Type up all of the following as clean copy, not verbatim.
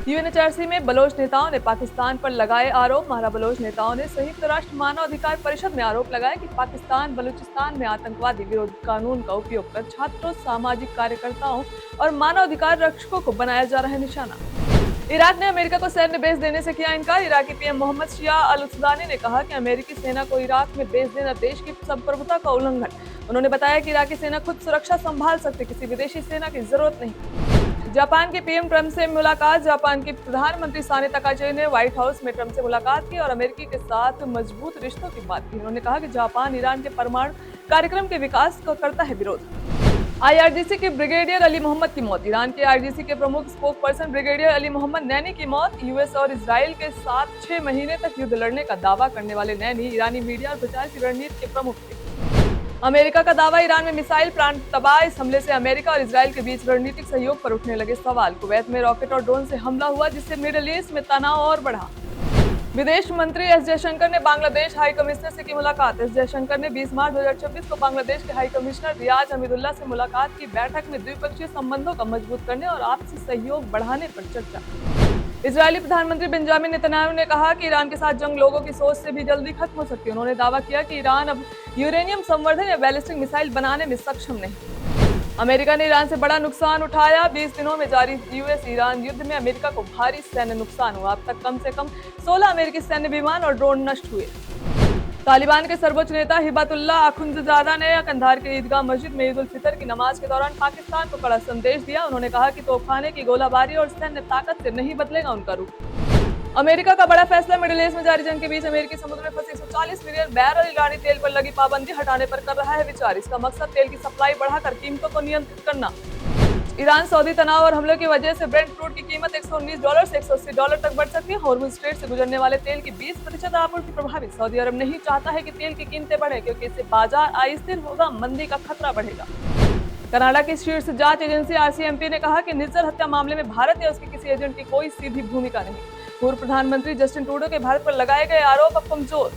UNHRC में Bloch नेताओं ने पाकिस्तान पर लगाए आरोप। महारा बलोच नेताओं ने संयुक्त राष्ट्र मानव अधिकार परिषद में आरोप लगाया कि पाकिस्तान बलूचिस्तान में आतंकवादी विरोधी कानून का उपयोग कर छात्रों, सामाजिक कार्यकर्ताओं और मानव अधिकार रक्षकों को बनाया जा रहा है निशाना। इराक ने अमेरिका को सैन्य बेस देने से किया इनकार। इराकी पीएम मोहम्मद शिया अल सुदानी ने कहा कि अमेरिकी सेना को इराक में बेस देना देश की संप्रभुता का उल्लंघन। उन्होंने बताया कि इराकी सेना खुद सुरक्षा संभाल सकती, किसी विदेशी सेना की जरूरत नहीं। जापान के पीएम ट्रंप से मुलाकात। जापान की प्रधानमंत्री साने तकाची ने व्हाइट हाउस में ट्रंप से मुलाकात की और अमेरिकी के साथ मजबूत रिश्तों की बात की। उन्होंने कहा कि जापान ईरान के परमाणु कार्यक्रम के विकास को करता है विरोध। आईआरजीसी के ब्रिगेडियर अली मोहम्मद की मौत। ईरान के आईआरजीसी के प्रमुख spokesperson brigadier Ali Mohammad Naini की मौत। यूएस और इजराइल के साथ 6 महीने तक युद्ध लड़ने का दावा करने वाले नैनी ईरानी मीडिया और प्रचार की रणनीति के प्रमुख थे। अमेरिका का दावा, ईरान में मिसाइल प्लांट तबाह। इस हमले से अमेरिका और इजराइल के बीच रणनीतिक सहयोग पर उठने लगे सवाल। कुवैत में रॉकेट और ड्रोन से हमला हुआ, जिससे मिडिल ईस्ट में तनाव और बढ़ा। विदेश मंत्री एस जयशंकर ने बांग्लादेश हाई कमिश्नर से की मुलाकात। एस जयशंकर ने 20 मार्च 2026 को बांग्लादेश के हाई कमिश्नर रियाज हमीदुल्लाह से मुलाकात की। बैठक में द्विपक्षीय संबंधों का मजबूत करने और आपसी सहयोग बढ़ाने पर चर्चा। इजरायली प्रधानमंत्री बेंजामिन नेतन्याहू ने कहा कि ईरान के साथ जंग लोगों की सोच से भी जल्दी खत्म हो सकती है। उन्होंने दावा किया कि ईरान अब यूरेनियम संवर्धन या बैलिस्टिक मिसाइल बनाने में सक्षम नहीं। अमेरिका ने ईरान से बड़ा नुकसान उठाया। 20 दिनों में जारी यूएस ईरान युद्ध में अमेरिका को भारी सैन्य नुकसान हुआ। अब तक कम से कम 16 अमेरिकी सैन्य विमान और ड्रोन नष्ट हुए। तालिबान के सर्वोच्च नेता हिबातुल्लाह अखुंदजादा ने कंधार के ईदगाह मस्जिद में ईद उल फितर की नमाज के दौरान पाकिस्तान को कड़ा संदेश दिया। उन्होंने कहा कि तोपखाने की गोलाबारी और सैन्य ताकत से नहीं बदलेगा उनका रुख। अमेरिका का बड़ा फैसला। मिडिल ईस्ट में जारी जंग के बीच अमेरिकी समुद्र में फंसे 140 मिलियन बैरल ईरानी तेल पर लगी पाबंदी हटाने पर कर रहा है विचार। इसका मकसद तेल की सप्लाई बढ़ाकर कीमतों को नियंत्रित करना। ईरान सऊदी तनाव और हमलों की वजह से ब्रेंट क्रूड की कीमत $119 से $180 तक बढ़ सकती है। हॉर्मुज़ स्ट्रेट से गुजरने वाले तेल की 20% आपूर्ति प्रभावित। सऊदी अरब नहीं चाहता है कि तेल की कीमतें बढ़े, क्योंकि इससे बाजार अस्थिर होगा, मंदी का खतरा बढ़ेगा। कनाडा की शीर्ष जांच एजेंसी आरसीएमपी ने कहा कि निज्जर हत्या मामले में भारत या उसके किसी एजेंट की कोई सीधी भूमिका नहीं। पूर्व प्रधानमंत्री जस्टिन ट्रूडो के भारत पर लगाए गए आरोप अब कमजोर।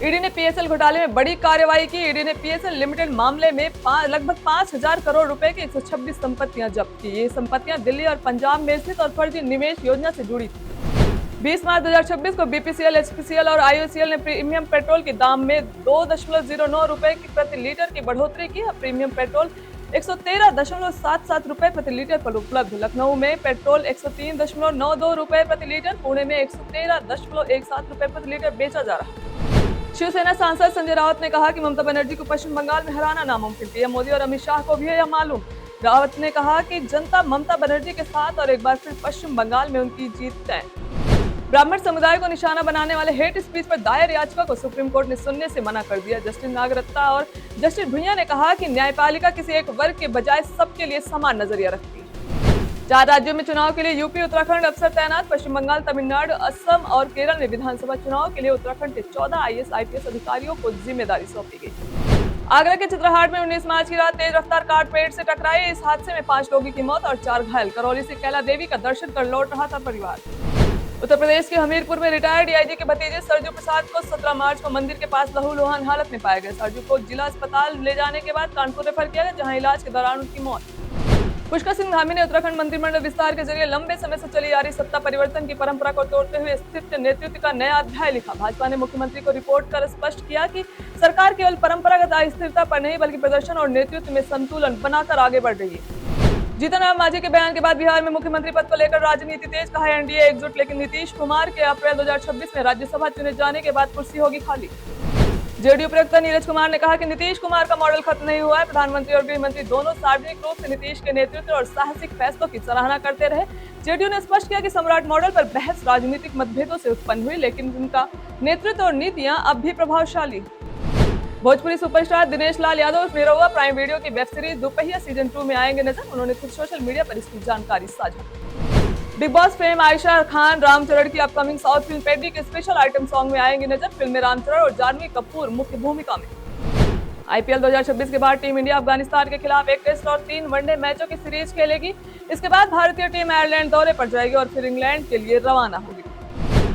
ईडी ने पीएसएल घोटाले में बड़ी कार्रवाई की। ईडी ने पीएसएल लिमिटेड मामले में लगभग 5,000 करोड़ रुपए की 126 संपत्तियां जब्त की। ये संपत्तियां दिल्ली और पंजाब में स्थित और फर्जी निवेश योजना से जुड़ी थी। 20 मार्च 2026 को बीपीसीएल, एचपीसीएल और आईओसीएल ने प्रीमियम पेट्रोल के दाम में 2.09 रुपए की प्रति लीटर की बढ़ोतरी की। अब प्रीमियम पेट्रोल 113.77 रुपए प्रति लीटर पर उपलब्ध। लखनऊ में पेट्रोल 103.92 रुपए प्रति लीटर, पुणे में 113.17 रुपए प्रति लीटर बेचा जा रहा है। शिवसेना सांसद संजय राउत ने कहा कि ममता बनर्जी को पश्चिम बंगाल में हराना नामुमकिन। पीएम मोदी और अमित शाह को भी यह मालूम। रावत ने कहा कि जनता ममता बनर्जी के साथ और एक बार फिर पश्चिम बंगाल में उनकी जीत तय। ब्राह्मण समुदाय को निशाना बनाने वाले हेट स्पीच पर दायर याचिका को सुप्रीम कोर्ट ने सुनने से मना कर दिया। जस्टिस नागरत्ता और जस्टिस भुइयां ने कहा कि न्यायपालिका किसी एक वर्ग के बजाय सबके लिए समान नजरिया रखती है। 4 राज्यों में चुनाव के लिए यूपी उत्तराखंड अफसर तैनात। पश्चिम बंगाल, तमिलनाडु, असम और केरल में विधानसभा चुनाव के लिए उत्तराखंड के 14 आईएएस आईपीएस अधिकारियों को जिम्मेदारी सौंपी गई। आगरा के चित्रहाट में 19 मार्च की रात तेज रफ्तार कार पेड़ से टकराई। इस हादसे में 5 लोगों की मौत और 4 घायल। करौली से कैला देवी का दर्शन कर लौट रहा था परिवार। उत्तर प्रदेश के हमीरपुर में रिटायर्ड डीआईजी के भतीजे सरजू प्रसाद को 17 मार्च को मंदिर के पास लहूलुहान हालत में पाया गया। सरजू को जिला अस्पताल ले जाने के बाद कानपुर रेफर किया गया, जहां इलाज के दौरान उनकी मौत। पुष्कर सिंह धामी ने उत्तराखंड मंत्रिमंडल विस्तार के जरिए लंबे समय से चली आ रही सत्ता परिवर्तन की परंपरा को तोड़ते हुए स्थिर नेतृत्व का नया अध्याय लिखा। भाजपा ने मुख्यमंत्री को रिपोर्ट कर स्पष्ट किया कि सरकार केवल परंपरागत अस्थिरता पर नहीं, बल्कि प्रदर्शन और नेतृत्व में संतुलन बनाकर आगे बढ़ रही है। जीतन राम मांझी के बयान के बाद बिहार में मुख्यमंत्री पद को लेकर राजनीति तेज। कहा एनडीए एकजुट, लेकिन नीतीश कुमार के अप्रैल 2026 में राज्यसभा चुने जाने के बाद कुर्सी होगी खाली। जेडीयू प्रवक्ता नीरज कुमार ने कहा कि नीतीश कुमार का मॉडल खत्म नहीं हुआ है। प्रधानमंत्री और गृह मंत्री दोनों सार्वजनिक रूप से नीतीश के नेतृत्व और साहसिक फैसलों की सराहना करते रहे। जेडीयू ने स्पष्ट किया कि सम्राट मॉडल पर बहस राजनीतिक मतभेदों से उत्पन्न हुई, लेकिन उनका नेतृत्व और नीतियां अब भी प्रभावशाली। Bhojpuri superstar Dinesh Lal Yadav Nirahua prime video की वेब सीरीज दोपहिया सीजन 2 में आएंगे नजर। उन्होंने खुद सोशल मीडिया पर इसकी जानकारी साझा। बिग बॉस फेम आयशा खान रामचरण की अपकमिंग साउथ फिल्म पेडी के स्पेशल आइटम सॉन्ग में आएंगे नजर। फिल्म में रामचरण और जानवी कपूर मुख्य भूमिका में। आईपीएल 2026 के बाद टीम इंडिया अफगानिस्तान के खिलाफ 1 टेस्ट और 3 वनडे मैचों की सीरीज खेलेगी। इसके बाद भारतीय टीम आयरलैंड दौरे पर जाएगी और फिर इंग्लैंड के लिए रवाना होगी।